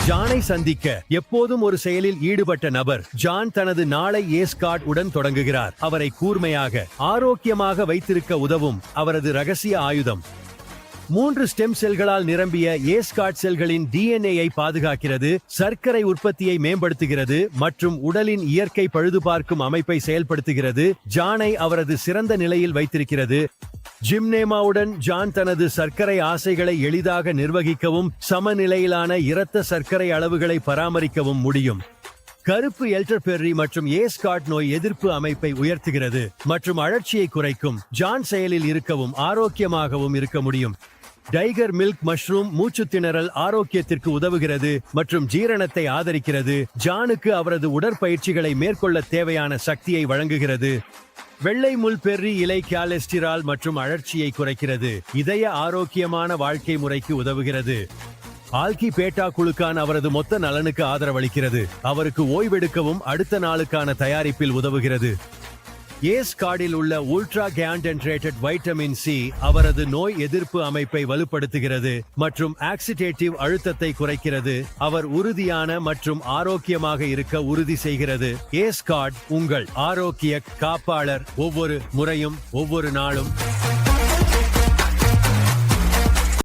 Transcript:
ஜானை சந்திக்க எப்போதும் ஒரு செயலில் ஈடுபட்ட நபர் ஜான் தனது நாளை ஏஸ்கார்ட் உடன் தொடங்குகிறார். அவரை கூர்மையாக ஆரோக்கியமாக வைத்திருக்க உதவும் அவரது ரகசிய ஆயுதம் 3 ஸ்டெம் செல்களால் நிரம்பிய ஏஸ்கார்ட் செல்களின் டிஎன்ஏயை பாதுகாக்கிறது, சர்க்கரை உற்பத்தியை மேம்படுத்துகிறது மற்றும் உடலின் இயற்கை பழுதுபார்க்கும் அமைப்பை செயல்படுத்துகிறது. ஜானை அவரது சிறந்த நிலையில் வைத்திருக்கிறது. ஜிம்னேமாவுடன் ஜான் தனது சர்க்கரை ஆசைகளை எளிதாக நிர்வகிக்கவும் சமநிலையிலான இரத்த சர்க்கரை அளவுகளை பராமரிக்கவும் முடியும். கருப்பு எல்டர்பெர்ரி மற்றும் ஏஸ்கார்ட் நோய் எதிர்ப்பு அமைப்பை உயர்த்துகிறது மற்றும் அழற்சியை குறைக்கும். ஜான் செயலில் இருக்கவும் ஆரோக்கியமாகவும் இருக்க முடியும். டைகர் மில்க் மஷ்ரூம் மூச்சு திணறல் ஆரோக்கியத்திற்கு உதவுகிறது மற்றும் ஜீரணத்தை ஆதரிக்கிறது. ஜானுக்கு அவரது உடற்பயிற்சிகளை மேற்கொள்ள தேவையான சக்தியை வழங்குகிறது. வெள்ளை முள் பெர்ரி இலை கொலஸ்ட்ரால் மற்றும் அழற்சியை குறைக்கிறது. இதய ஆரோக்கியமான வாழ்க்கை முறைக்கு உதவுகிறது. ஆல்கி பேட்டா குழுக்கான அவரது மொத்த நலனுக்கு ஆதரவளிக்கிறது. அவருக்கு ஓய்வெடுக்கவும் அடுத்த நாளுக்கான தயாரிப்பில் உதவுகிறது. ஏஸ்கார்டில் உள்ள உல்ட்ரா கான்சென்ட்ரேட்டட் வைட்டமின் சி அவரது நோய் எதிர்ப்பு அமைப்பை வலுப்படுத்துகிறது மற்றும் ஆக்சிடேட்டிவ் அழுத்தத்தை குறைக்கிறது. அவர் உறுதியான மற்றும் ஆரோக்கியமாக இருக்க உறுதி செய்கிறது. ஏஸ்கார்ட் உங்கள் ஆரோக்கிய காப்பாளர், ஒவ்வொரு முறையும் ஒவ்வொரு நாளும்.